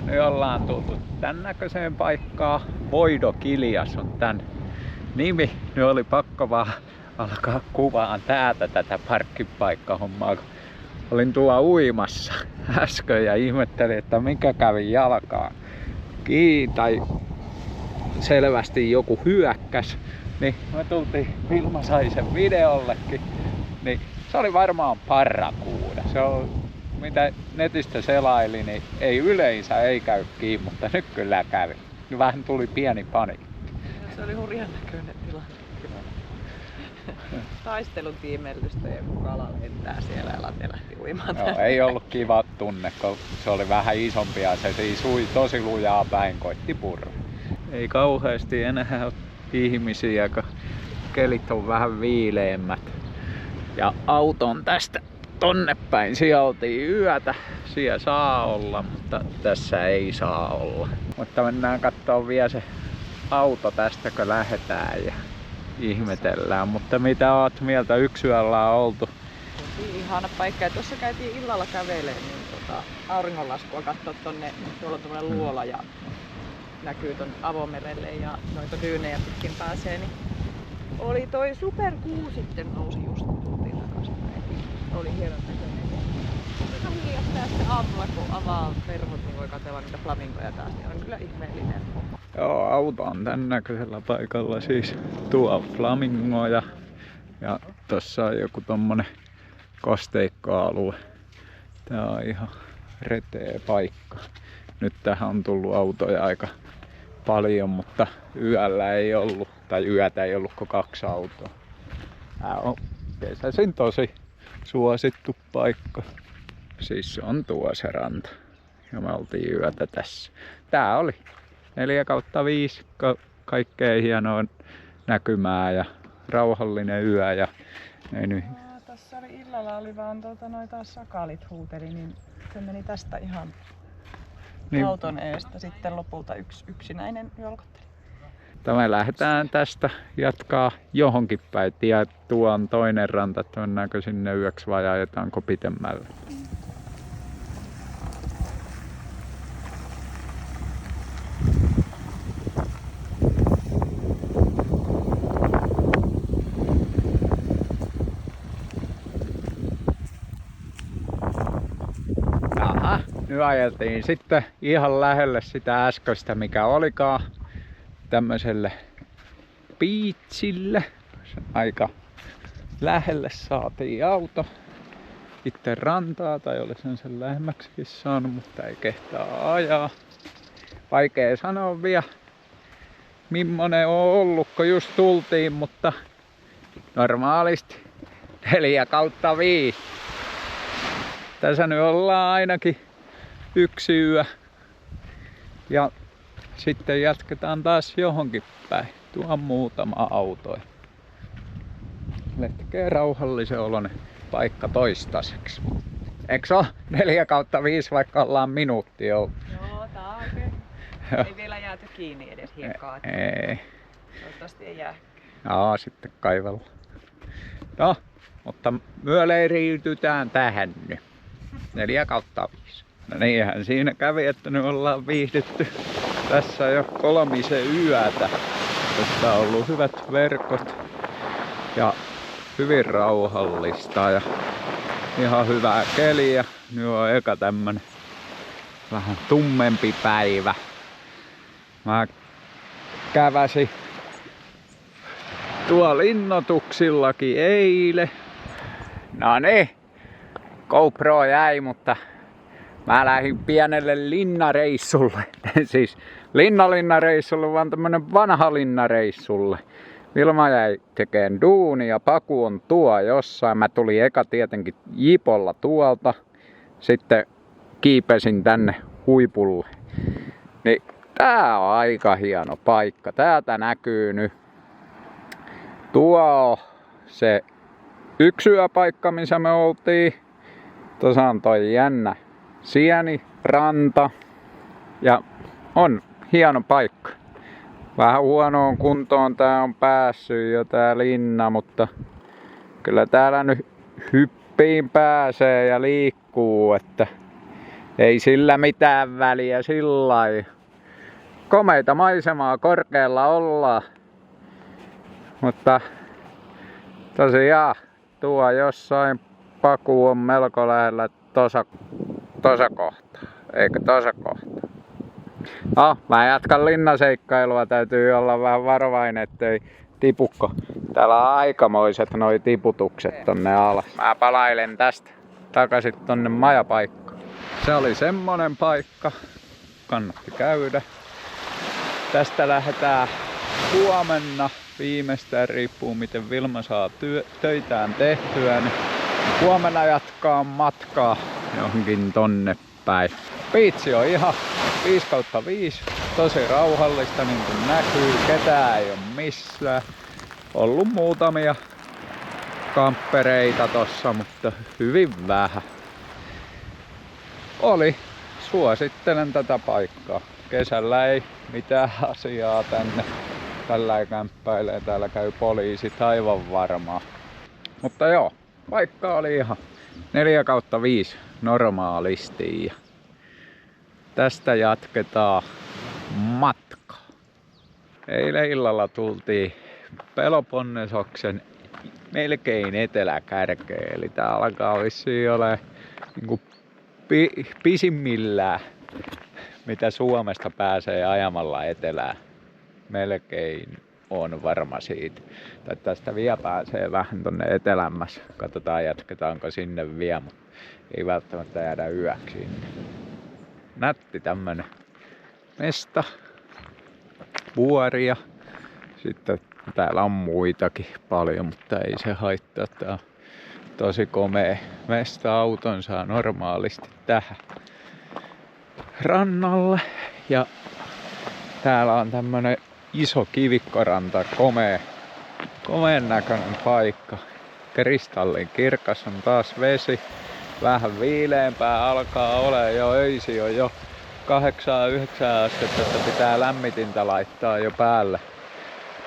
Nyt ollaan tultu tän näköiseen paikkaan. Voidokiljas on tän nimi. Nyt oli pakko vaan alkaa kuvaan tätä parkkipaikkahommaa. Olin tuolla uimassa äsken ja ihmettelin, että mikä kävi jalkaan kiinni tai selvästi joku hyökkäs. Niin me tultiin, Vilma sai sen videollekin. Niin se oli varmaan parrakuuda. Se on, mitä netistä selaili, niin ei yleensä ei käy kiinni, mutta nyt kyllä kävi. Vähän tuli pieni paniikki. Se oli hurjan näköinen tilanne. Taistelutiimellystä ja kun kala lentää siellä ja Late lähti uimaan. No, ei ollut kiva tunne, kun se oli vähän isompi ja se siis ui tosi lujaa päin, koitti purra. Ei kauheasti enää ole ihmisiä, kun kelit on vähän viileemmät. Ja auto on tästä tonne päin. Siellä oltiin yötä. Siellä saa olla, mutta tässä ei saa olla. Mutta mennään katsomaan vielä se auto tästä, kun lähdetään ja ihmetellään. Mutta mitä oot mieltä? Yöllä on oltu? Ihana paikka. Ja tuossa käytiin illalla kävelemään niin auringonlaskua katsoa tonne. Tuolla on tommonen luola ja näkyy ton avomerelle ja noita dyynejä pitkin pääsee. Niin oli toi superkuu sitten nousi just kun tultiin takaisinpäin. Oli hienon näköinen. Aika hiljasta ja sitten aamulla kun avaa verhot, niin voi katsella niitä flamingoja taas. Niin on kyllä ihmeellinen homma. Joo, auto on tän näköisellä paikalla siis tuo flamingoja. Ja tossa on joku tommonen kosteikkoalue. Tää on ihan reteä paikka. Nyt tähän on tullut autoja aika paljon, mutta yöllä ei ollut, tai yötä ei ollut kuin 2 autoa. Tää on kesäisin tosi suosittu paikka. Siis se on tuo se ranta. Ja me oltiin yötä tässä. Tää oli 4/5, kaikkea hienoa näkymää ja rauhallinen yö. Ja ei nyt. Tässä oli illalla oli vaan noita sakalit huuteli, niin se meni tästä ihan niin auton eestä sitten lopulta yksinäinen jolkotteli. Me lähdetään tästä jatkaa johonkin päin. Ja tuo on toinen ranta, että mennäänkö sinne yöksi vai ajetaanko pitemmälle. Aha, nyt ajeltiin sitten ihan lähelle sitä äskeistä mikä olikaan. Tämmöiselle beachille. Aika lähelle saatiin auto. Itse rantaa tai olisin sen lähemmäksikin saanut, mutta ei kehtaa ajaa. Vaikea sanoa vielä millainen on ollut, kun just tultiin, mutta normaalisti 4/5. Tässä nyt ollaan ainakin 1 yö. Ja sitten jatketaan taas johonkin päin. Tuo on muutama auto. Letkee rauhallisen oloinen paikka toistaiseksi. Eikö se ole 4/5 vaikka ollaan minuutti ollut? Joo, tää on oikein. Ei vielä jääty kiinni edes hiekkaa. Ei. Toivottavasti ei jää. Joo, sitten kaivella. No, mutta myö leiriytytään tähän nyt. 4/5. No niinhän siinä kävi, että nyt ollaan viihdytty tässä jo 3 yötä. Tässä on ollut hyvät verkot ja hyvin rauhallista ja ihan hyvää keliä. Nyt on eka tämmönen vähän tummempi päivä. Mä käväsin tuolla innotuksillakin eilen. No niin, GoPro jäi, mutta mä lähdin pienelle linnareissulle. Siis linnareissulle, vaan tämmönen vanha linnareissulle. Vilma jäi tekeen duuni ja Paku on tuo jossain. Mä tulin eka tietenkin jipolla tuolta. Sitten kiipesin tänne huipulle. Niin tää on aika hieno paikka. Täältä näkyy nyt. Tuo on se 1 yöpaikka, missä me oltiin. Tuossa on toi jännä sieniranta. Ja on hieno paikka. Vähän huonoon kuntoon tää on päässyt jo tää linna, mutta kyllä täällä nyt hyppiin pääsee ja liikkuu, että Ei sillä mitään väliä sillai. Komeita maisemaa korkealla ollaan. Mutta tosiaan tuo jossain Paku on melko lähellä tosa kohtaa. Eikö tosa kohtaa? No, mä jatkan linnaseikkailua. Täytyy olla vähän varovainen, ettei tipukko. Täällä on aikamoiset noi tiputukset tonne alas. Mä palailen tästä takaisin tonne majapaikkaan. Se oli semmonen paikka. Kannatti käydä. Tästä lähdetään huomenna. Viimeistään riippuu miten Vilma saa töitään tehtyä. Niin huomenna jatkaa matkaa johonkin tonne päin. Biitsi on ihan 5/5. Tosi rauhallista niin kuin näkyy. Ketään ei ole missään. Ollut muutamia kamppereita tossa, mutta hyvin vähän. Suosittelen tätä paikkaa. Kesällä ei mitään asiaa tänne. Tällä kämppäilee. Täällä käy poliisit aivan varmaan. Mutta joo, paikka oli ihan 4/5 normaalisti. Ja tästä jatketaan matkaa. Eilen illalla tultiin Peloponnesoksen melkein eteläkärkeen. Eli tää alkaa vissiin ole niinku pisimmillään mitä Suomesta pääsee ajamalla etelään. Melkein on varma siitä. Tai tästä vielä pääsee vähän tonne etelämmäs. Katsotaan jatketaanko sinne vielä, mutta ei välttämättä jäädä yöksi sinne. Nätti tämmönen mesta. Vuoria. Sitten täällä on muitakin paljon, mutta ei se haittaa. Tää on tosi komea mesta. Auton saa normaalisti tähän rannalle. Ja täällä on tämmönen iso kivikkoranta, komeen näköinen paikka. Kristallin kirkas on taas vesi. Vähän viileämpää alkaa ole jo öisi on jo 8-9 astetta, että pitää lämmitintä laittaa jo päälle.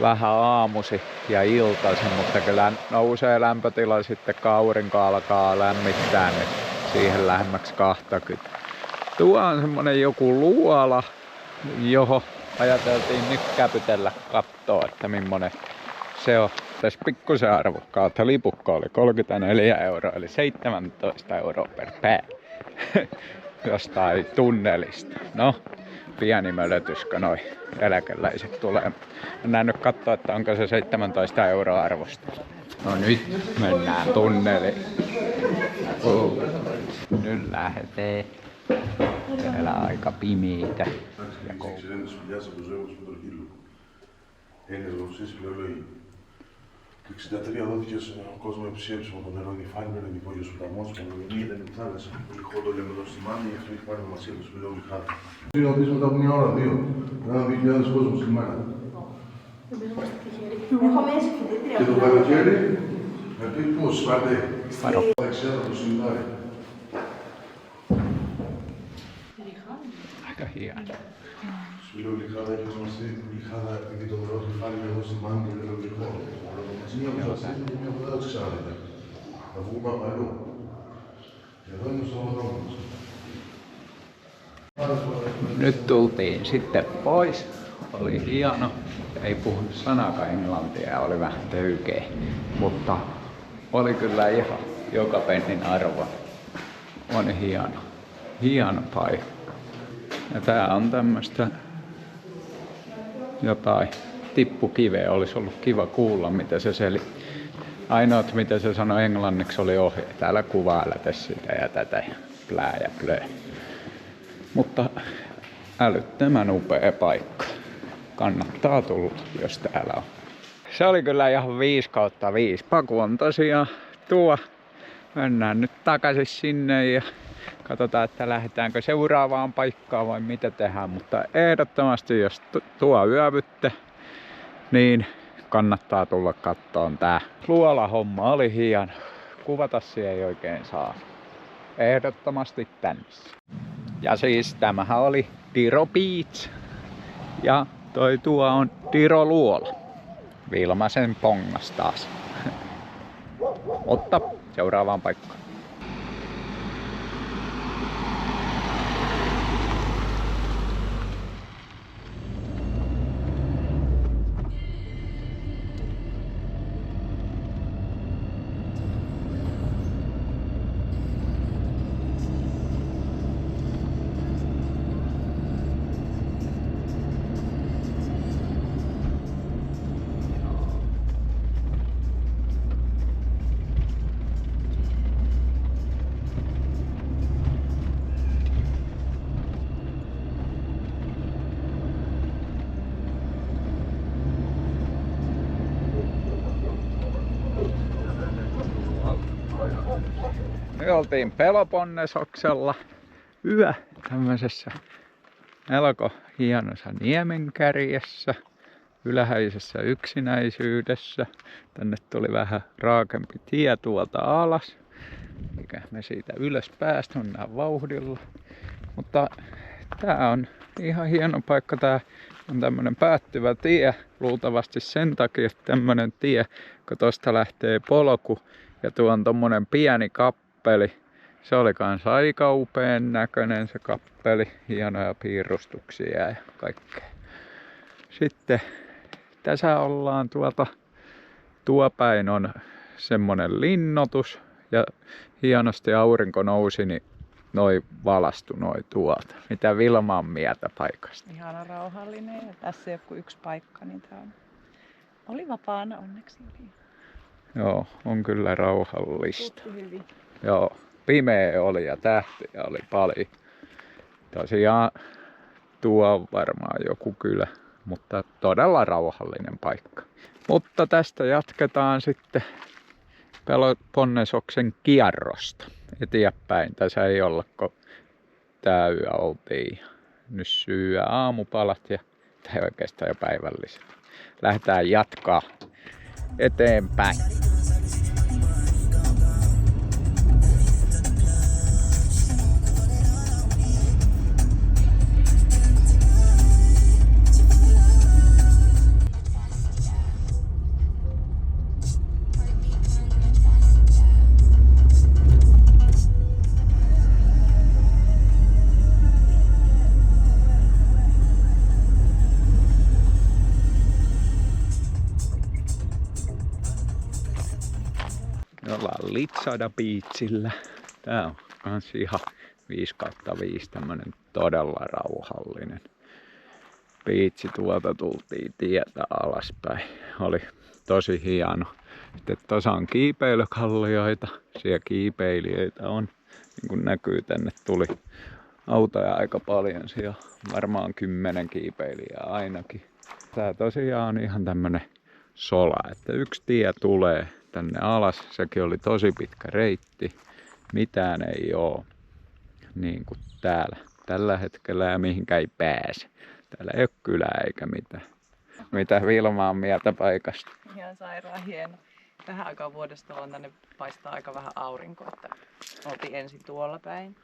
Vähän aamusi ja iltaisin, mutta kyllä nousee lämpötila sitten kun aurinko alkaa lämmittää, niin siihen lähemmäksi 20. Tuo on semmonen joku luola, johon ajateltiin nyt käpytellä katsoa, että millainen se on. Tässä pikkusen arvokkaata lipukko oli 34 €, eli 17 € per pää. Jostain tunnelista. No, pieni mölötyskö noi eläkeläiset tulee. Mennään nyt katsoa, että onko se 17 € arvosta. No nyt mennään tunneliin. Nyt lähtee. Täällä on aika pimiitä. Το 1963 δόθηκε στον κόσμο ψήφισμα από τον νερό νυφάνι με τον υπόγειο ποταμό, με τον Ιλία ήταν η θάλασσα. Το λιχό το λέμε εδώ στη Μάνη, αυτό έχει πάρει ονομασία του σπηλαίου λιχάδι. Είναι πίσω μετά από μια ώρα, δύο. Ένα 2.000 κόσμο στη μέρα. Και το καλοκαίρι, με πει πώς, πάτε, δεξιά θα το συντάρει. Aika hieno. Σπηλαίου λιχάδα έχει ονομαστεί λιχάδα επειδή το νερό του φάνηκε εδώ στη Μάνη και το λιχό. Μία που σας και μία που δεν το ξέρετε. Θα βγούμε από αλλού. Εδώ είναι στο δρόμο. Nyt tultiin sitten pois. Oli hieno. Ei puhunut sanakaan englantia ja oli vähän töykeä. Mutta oli kyllä ihan joka pennin arvo. On hieno. Hieno paikka. Ja tää on tämmöstä jotain tippukiveä. Olisi ollut kiva kuulla mitä se selitti. Ainoat mitä se sanoi englanniksi oli ohje. Täällä kuvailette sitä ja tätä ja plää ja plöö. Mutta älyttömän upea paikka. Kannattaa tulla, jos täällä on. Se oli kyllä ihan 5/5. Paku on tosiaan tuo. Mennään nyt takaisin sinne ja katsotaan, että lähdetäänkö seuraavaan paikkaan vai mitä tehdään. Mutta ehdottomasti, jos tuo yövytte, niin kannattaa tulla kattoon tää. Luolahomma oli hieno. Kuvata siellä ei oikein saa. Ehdottomasti tänne. Ja siis tämähän oli Diro Beach. Ja tuo on Diro Luola. Vilmasen pongas taas. Mutta seuraavaan paikkaan. Me oltiin Peloponnesoksella yö tämmöisessä melko hienossa niemenkärjessä, ylhäisessä yksinäisyydessä. Tänne tuli vähän raakempi tie tuolta alas, eikä me siitä ylös päästään vauhdilla. Mutta tää on ihan hieno paikka. Tää on tämmönen päättyvä tie, luultavasti sen takia, että tämmönen tie, kun tosta lähtee polku ja tuo on tommonen pieni kappeli. Se oli kans aika upean näköinen se kappeli, hienoja piirustuksia ja kaikkea. Sitten tässä ollaan tuo päin on semmonen linnoitus ja hienosti aurinko nousi, niin noi valastu tuolta. Mitä Vilman mieltä paikasta? Ihana rauhallinen ja tässä ei ole kuin yksi paikka, niin tää oli vapaana onneksi. Joo, on kyllä rauhallista. Hyvin. Joo, pimeä oli ja tähtiä oli paljon. Tosiaan tuo on varmaan joku kylä, mutta todella rauhallinen paikka. Mutta tästä jatketaan sitten Peloponnesoksen kierrosta eteenpäin. Tässä ei olla, kun tää yö oltiin. Nyt syö aamupalat ja tai oikeastaan jo päivälliset. Lähdetään jatkaa eteenpäin. Me ollaan Litsada Beachillä. Tää on kans ihan 5/5 tämmönen todella rauhallinen biitsi. Tuolta tultiin tietä alaspäin. Oli tosi hieno. Sitten tuossa on kiipeilykallioita. Siellä kiipeilijöitä on. Niin kuin näkyy, tänne tuli autoja aika paljon. Siellä on varmaan 10 kiipeilijää ainakin. Tää tosiaan on ihan tämmönen sola, että yksi tie tulee tänne alas. Sekin oli tosi pitkä reitti. Mitään ei oo niin kuin täällä tällä hetkellä ja mihinkään ei pääse. Täällä ei ole kylää eikä mitään. Mitä Vilma on mieltä paikasta? Ihan sairaan hieno. Tähän aikaan vuodesta on tänne paistaa aika vähän aurinko, että oltiin ensin tuolla päin.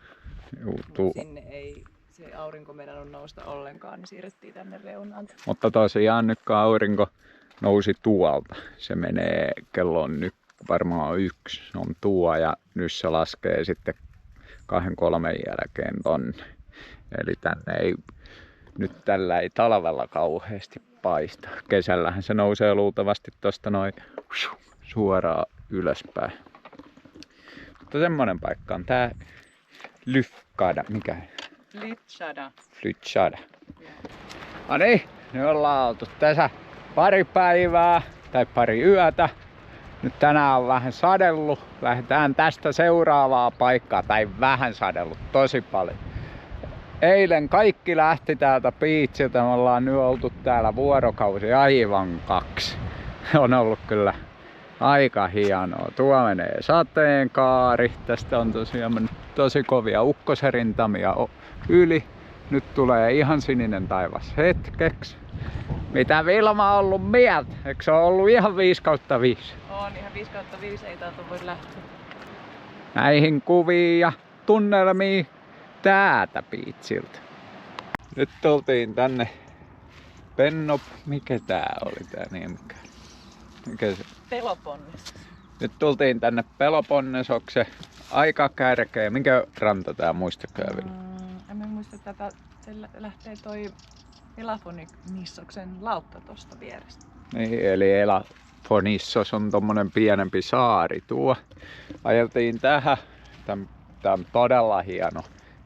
Sinne ei se aurinko meidän nousta ollenkaan, niin siirrettiin tänne reunaan. Mutta tosiaan nyt kun aurinko nousi tuolta, se menee kellon nyt varmaan 1 on tuo ja nyt se laskee sitten 2-3 jälkeen tonne. Eli tänne ei, nyt tällä ei talvella kauheasti paista. Kesällähän se nousee luultavasti tosta noin suoraan ylöspäin. Mutta semmonen paikka on tää Litsada, mikä? Litsada. No niin, nyt ollaan oltu tässä pari päivää tai pari yötä. Nyt tänään on vähän sadellut. Lähdetään tästä seuraavaa paikkaa, tai vähän sadellut, tosi paljon. Eilen kaikki lähti täältä biitsiltä. Me ollaan nyt oltu täällä vuorokausi aivan 2. On ollut kyllä aika hienoa. Tuo menee sateenkaari. Tästä on tosiaan mennyt tosi kovia ukkoserintamia yli. Nyt tulee ihan sininen taivas hetkeksi. Mitä Vilma on ollut mieltä? Eikö se ole ollut ihan 5/5? On ihan 5/5, ei täältä voi lähteä. Näihin kuviin ja tunnelmiin täältä biitsiltä. Nyt tultiin tänne mikä tää oli tää nimenkään? Mikä se? Peloponnes. Nyt tultiin tänne Peloponnesoksen aika kärkeä. Mikä ranta tää muistakaa vielä? En muista tätä. Se lähtee toi Elafonissoksen lautta tosta vierestä. Niin, eli Elafonissos on tommonen pienempi saari tuo. Ajeltiin tähän. Tää on todella hieno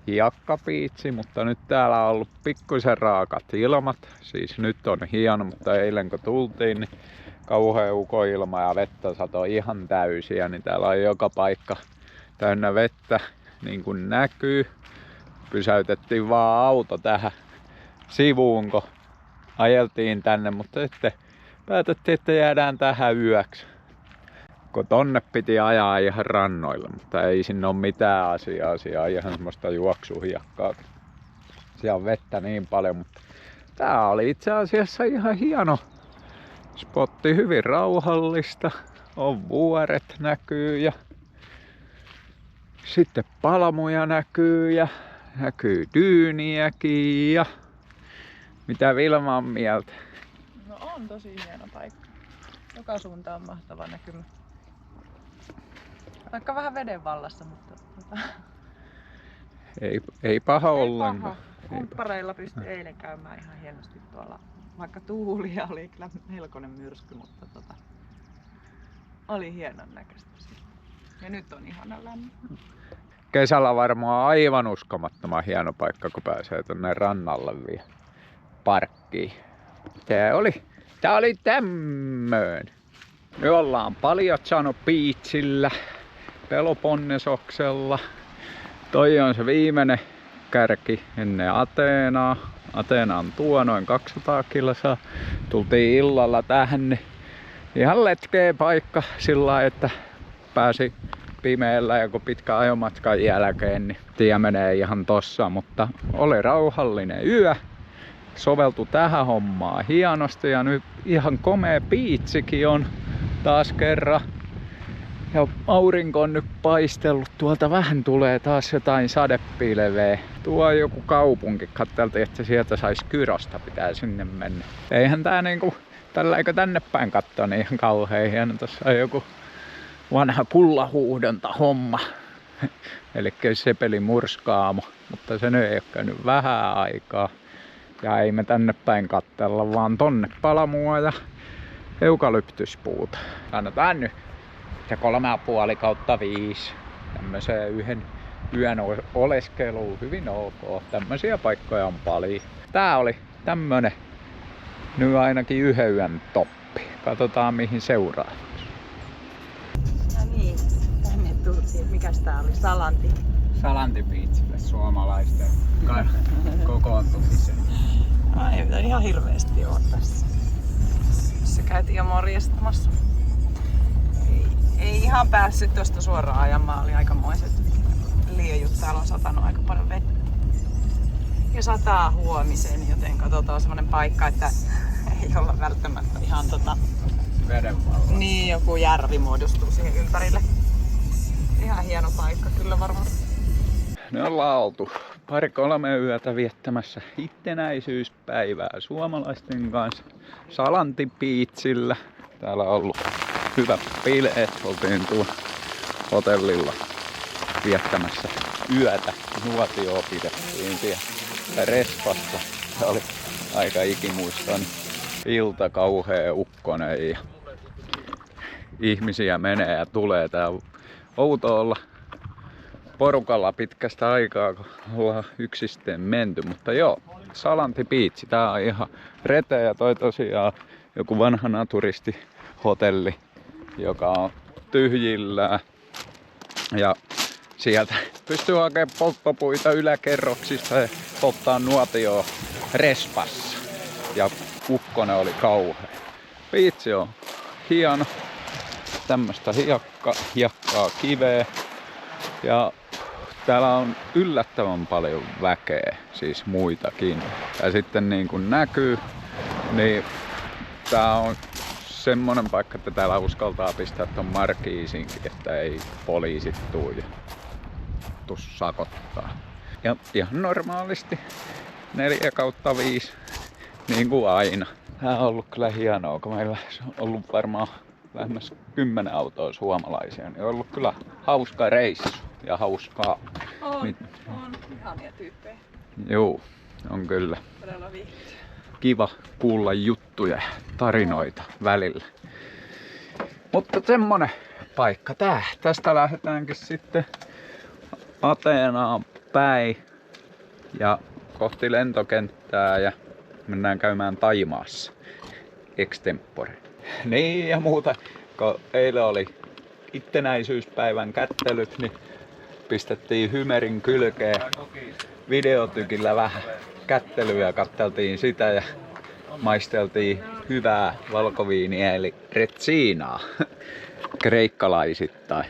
hiekkapiitsi, mutta nyt täällä on ollut pikkuisen raakat ilmat. Siis nyt on hieno, mutta eilen kun tultiin, niin kauhea ukoilma ja vettä satoi ihan täysiä. Niin täällä on joka paikka täynnä vettä, niin kuin näkyy. Pysäytettiin vaan auto tähän sivuun, kun ajeltiin tänne, mutta sitten päätettiin, että jäädään tähän yöksi. kun tonne piti ajaa ihan rannoille, mutta ei sinne ole mitään asiaa, ihan semmoista juoksuhiekkaa. Siellä on vettä niin paljon, mutta tää oli itse asiassa ihan hieno spotti, hyvin rauhallista. On vuoret näkyy ja sitten palmuja näkyy ja näkyy dyyniäkin ja mitä Vilma on mieltä? No on tosi hieno paikka. Joka suunta on mahtava näkymä. Vaikka vähän veden vallassa, mutta Ei paha ollenkaan. Kumppareilla pystyi eilen käymään ihan hienosti tuolla. Vaikka tuulia oli kyllä melkoinen myrsky, mutta oli hienon näköistä. Ja nyt on ihana lämmin. Kesällä varmaan aivan uskomattoman hieno paikka, kun pääsee tonne rannalle vielä parkkiin. Tää oli tämmöön. Me ollaan Paljacciano Beachillä, Peloponnesoksella. Toi on se viimeinen kärki ennen Ateenaa. Ateena on tuo noin 200 kilsaa. Tultiin illalla tähän. Ihan letkeä paikka sillä lailla, että pääsi pimeällä joku pitkä ajomatkan jälkeen, niin tie menee ihan tossa, mutta oli rauhallinen yö. Soveltu tähän hommaan hienosti ja nyt ihan komea biitsikin on taas kerran. Ja aurinko on nyt paistellut, tuolta vähän tulee taas jotain sadepilveä. Tuo on joku kaupunki, katseltiin, että sieltä saisi Kyrosta, pitää sinne mennä. Eihän tää niinku, eikö tänne päin katsoa, niin ihan kauhean hieno. Tossa on joku vanha kullahuuhdonta homma. Elikkä Sepeli murskaamo, mutta se nyt ei ole käynyt vähän aikaa. Ja ei me tänne päin katsella, vaan tonne palamua ja eukalyptuspuuta. Annetaan nyt 3,5/5 tämmöiseen yön oleskeluun hyvin ok. Tämmöisiä paikkoja on paljon. Tää oli tämmönen nyt ainakin yhden yön toppi. Katsotaan mihin seuraa. No niin, tänne tultiin. Mikäs tää oli? Salanti Beachille suomalaisten kokoontumisen. Ai, ihan hirveesti on tässä. Se käytiin jo morjestamassa. Ei ihan päässyt tosta suoraan ajamaan, oli aikamoiset liejut. Täällä on satanut aika paljon vettä. Ja sataa huomisen, joten katsotaan semmonen paikka, että ei olla välttämättä ihan Vedenvalla. niin joku järvi muodostuu siihen ympärille. Ihan hieno paikka kyllä varmasti. Me ollaan oltu 2-3 yötä viettämässä itsenäisyyspäivää suomalaisten kanssa Salanti Beachillä. Täällä on ollut hyvät bileet. Oltiin tuolla hotellilla viettämässä yötä. Nuotioa pidettiin siellä respassa. Se oli aika ikimuistoinen ilta, kauhea ukkonen ja ihmisiä menee ja tulee. Tää on outo olla porukalla pitkästä aikaa, kun ollaan yksisten menty. Mutta joo, Salanti Beach, tää on ihan reteä ja toi tosiaan joku vanha naturistihotelli, joka on tyhjillään. Ja sieltä pystyy hakemaan polttopuita yläkerroksista ja polttaa nuotioa respassa. Ja ukkonen oli kauhea. Beach on hieno. Tämmöstä hiekkaa, kiveä. Ja täällä on yllättävän paljon väkeä, siis muitakin. Ja sitten niin kuin näkyy, niin tää on semmonen paikka, että täällä uskaltaa pistää ton markiisinkin, että ei poliisit tuu ja tuu sakottaa. Ja ihan normaalisti 4/5, niin kuin aina. Tää on ollut kyllä hienoa, kun meillä on ollut varmaan lähemmäs 10 autoa suomalaisia, niin on ollut kyllä hauska reissu ja hauskaa. On ihania tyyppejä. Juu, on kyllä. Todella viihtyä. Kiva kuulla juttuja ja tarinoita välillä. Mutta semmonen paikka tää. Tästä lähdetäänkin sitten Ateenaan päin ja kohti lentokenttää ja mennään käymään Thaimaassa extempore. Niin ja muuta, kun eilen oli itsenäisyyspäivän kättelyt, niin pistettiin Hymerin kylkeen videotykillä vähän kättelyä ja katteltiin sitä ja maisteltiin hyvää valkoviiniä eli retsinaa kreikkalaisittain.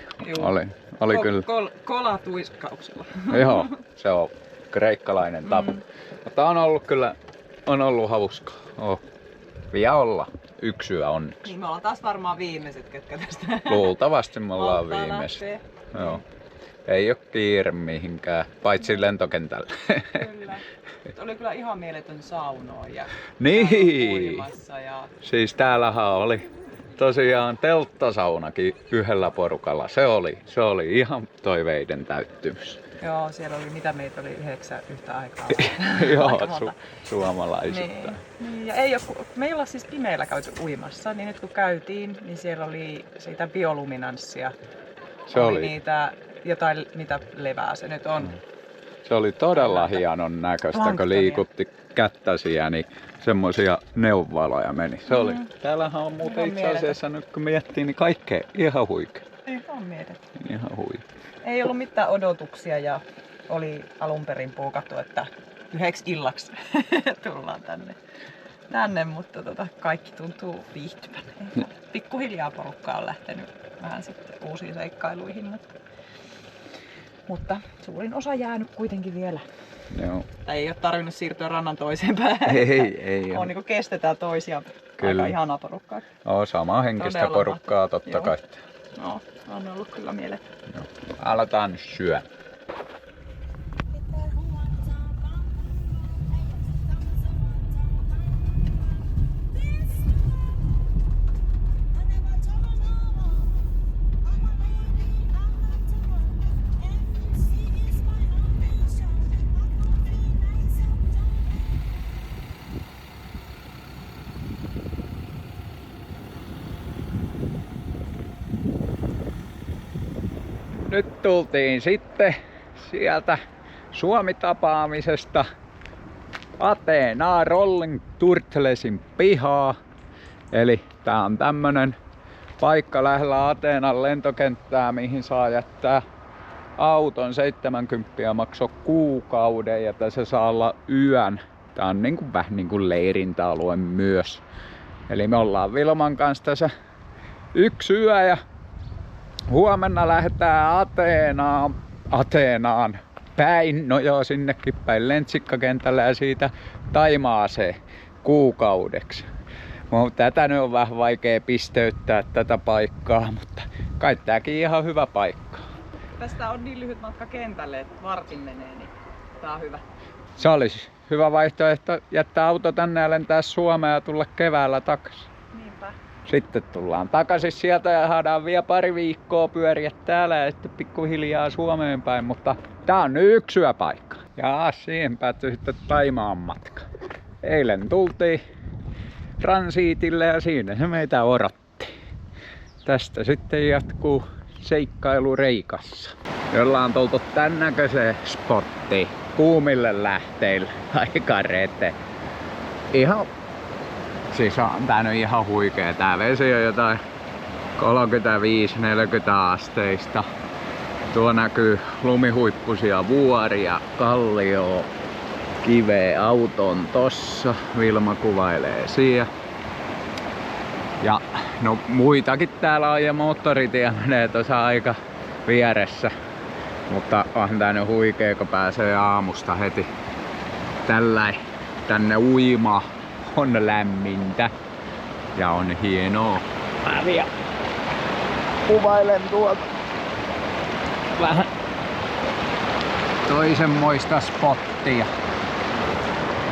Oli kyllä. Kolatuiskauksella. Joo, se on kreikkalainen tapa. Mutta on ollut hauskaa. Vielä olla. Yksi yö onneksi. Niin me ollaan taas varmaan viimeiset, ketkä tästä Luultavasti me ollaan viimeiset. Joo. Ei oo kiire mihinkään, paitsi lentokentällä. Kyllä. Oli kyllä ihan mieletön saunoa ja uimassa ja... Siis täällähän oli tosiaan telttasaunakin yhdellä porukalla. Se oli ihan toiveiden täyttymys. Joo, siellä oli mitä meitä oli 9 yhtä aikaa. Joo, suomalaisittain. Niin, ja me ei olla siis pimeällä käyty uimassa, niin nyt kun käytiin, niin siellä oli siitä bioluminanssia. Se oli niitä jotain, mitä levää se nyt on. Se oli todella hienon näköistä, kun liikutti kättäsiä, niin semmosia neuvaloja meni. Se oli. Täällähän on muuten itse asiassa nyt kun miettii, niin kaikkea ihan huikea. Ihan mieletön. Ihan huikea. Ei ollut mitään odotuksia ja oli alun perin puukattu, että 9 illaksi tullaan tänne, mutta kaikki tuntuu viihtyvän. Pikkuhiljaa porukka on lähtenyt vähän sitten uusiin seikkailuihin, mutta suurin osa jäänyt kuitenkin vielä. Joo. Tai ei ole tarvinnut siirtyä rannan toiseen päähän. Ei. On niin kestetään toisia. Kyllä. Aika ihanaa porukkaa. Samaa henkistä porukkaa totta kai. No, on ollut kyllä mieletön. Aletaan nyt syö. Nyt tultiin sitten sieltä Suomi-tapaamisesta Ateenaan Rolling Turtlesin pihaa. Eli tää on tämmönen paikka lähellä Ateenan lentokenttää, mihin saa jättää auton. 70 maksoi kuukauden ja tässä saa olla yön. Tää on vähän niin kuin leirintäalue myös. Eli me ollaan Vilman kanssa tässä 1 yö ja huomenna lähdetään Ateenaan päin, no joo sinnekin päin Lentsikkakentälle ja siitä Taimaaseen kuukaudeksi. Tätä nyt on vähän vaikea pisteyttää tätä paikkaa, mutta kai tääkin ihan hyvä paikka. Tästä on niin lyhyt matka kentälle, että vartin menee, niin tää on hyvä. Se olisi hyvä vaihtoehto jättää auto tänne ja lentää Suomeen ja tulla keväällä takaisin. Niinpä. Sitten tullaan takaisin sieltä ja saadaan vielä pari viikkoa pyöriä täällä ja sitten pikkuhiljaa Suomeen päin, mutta tää on nyt 1 yöpaikka. Ja siihen päättyi sitten Taimaan matka. Eilen tultiin transiitille ja siinä se meitä odotti. Tästä sitten jatkuu seikkailu Reikassa. Jolla on tultu tän näköiseen spottiin kuumille lähteille aika rete. Ihan siis on tää nyt ihan huikee. Tää vesi on jotain 35-40 asteista. Tuo näkyy lumihuippusia vuoria, kallioa, kiveä. Auto on tossa. Vilma kuvailee siellä. Ja no muitakin täällä on ja moottoritie menee tuossa aika vieressä. Mutta on tää nyt huikee, kun pääsee aamusta heti tänne uimaan. On lämmintä ja on hienoa. Mä vielä kuvailen tuolta vähän toisenmoista spottia.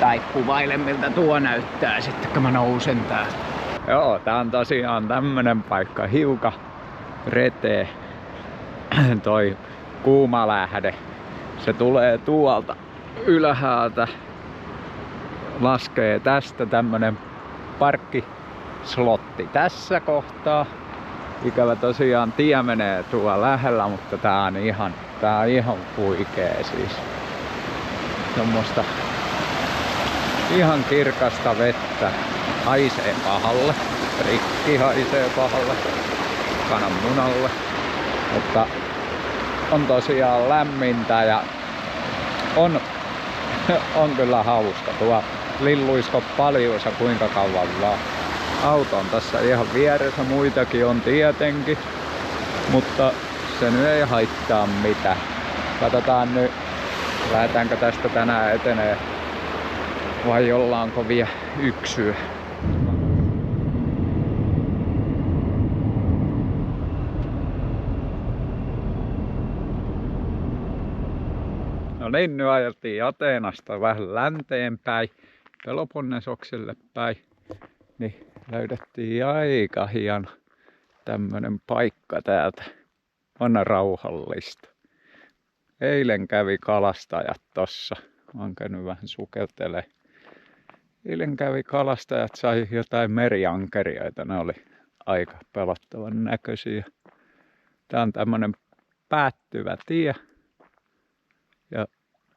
Tai kuvailen miltä tuo näyttää sitten kun mä nousen täältä. Joo, tää on tosiaan tämmönen paikka, hiukan retee. Toi kuuma lähde. Se tulee tuolta ylhäältä. Laskee tästä tämmönen parkkislotti tässä kohtaa. Ikävä tosiaan tie menee tuolla lähellä, mutta tää on ihan huikee siis. Semmoista ihan kirkasta vettä. Haisee pahalle. Rikki haisee pahalle. Kananmunalle. Mutta on tosiaan lämmintä ja on kyllä hauska. Tuo lilluisko paljuissa kuinka kauan vaan. Auto on tässä ihan vieressä, muitakin on tietenkin, mutta se nyt ei haittaa mitään. Katsotaan nyt, lähdetäänkö tästä tänään etenee vai ollaanko vielä yksyä. No niin, nyt ajeltiin Ateenasta vähän länteenpäin, Peloponnesokselle päin, niin löydettiin aika hieno tämmönen paikka täältä. On rauhallista. Eilen kävi kalastajat tossa. Olen käynyt vähän sukeltelee. Eilen kävi kalastajat, sai jotain meriankerioita. Ne oli aika pelottavan näköisiä. Tää on tämmönen päättyvä tie. Ja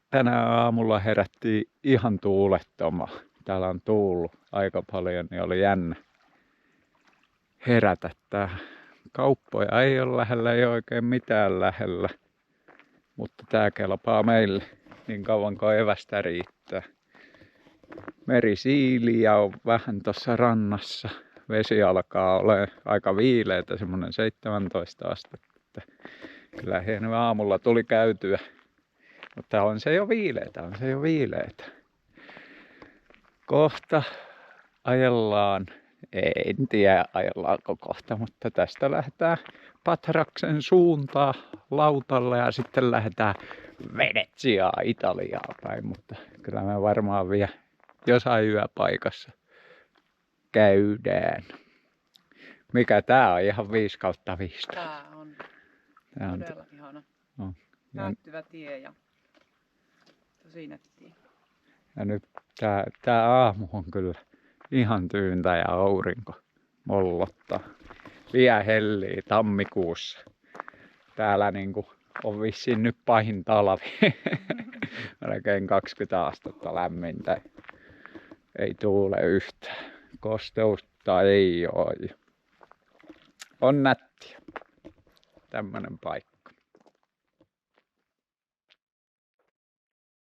tänä aamulla herättiin ihan tuulettomaan. Täällä on tuullut aika paljon, niin oli jännä herätä tähän. Kauppoja ei ole lähellä, ei oikein mitään lähellä. Mutta tää kelpaa meille niin kauan kuin evästä riittää. Merisiiliä on vähän tuossa rannassa. Vesi alkaa olla aika viileitä, semmonen 17 astetta. Kyllä hieno aamulla tuli käytyä. Mutta on se jo viileitä, Kohta ajellaan, en tiedä ajellaanko kohta, mutta tästä lähdetään Patraksen suuntaan lautalle ja sitten lähdetään Venetsiaan, Italiaan päin. Mutta kyllä me varmaan vielä jossain yöpaikassa käydään. Mikä tää on? Ihan 5/5. Tää on todella ihana. No. Päättyvä tie ja tosi nättiä. Ja nyt tää aamu on kyllä ihan tyyntä ja aurinko mollottaa. Vielä hellii tammikuussa. Täällä niinku on vissiin nyt pahin talvi. Melkein 20 astetta lämmintä. Ei tuule yhtään. Kosteutta ei oo. On nättiä. Tämmönen paikka.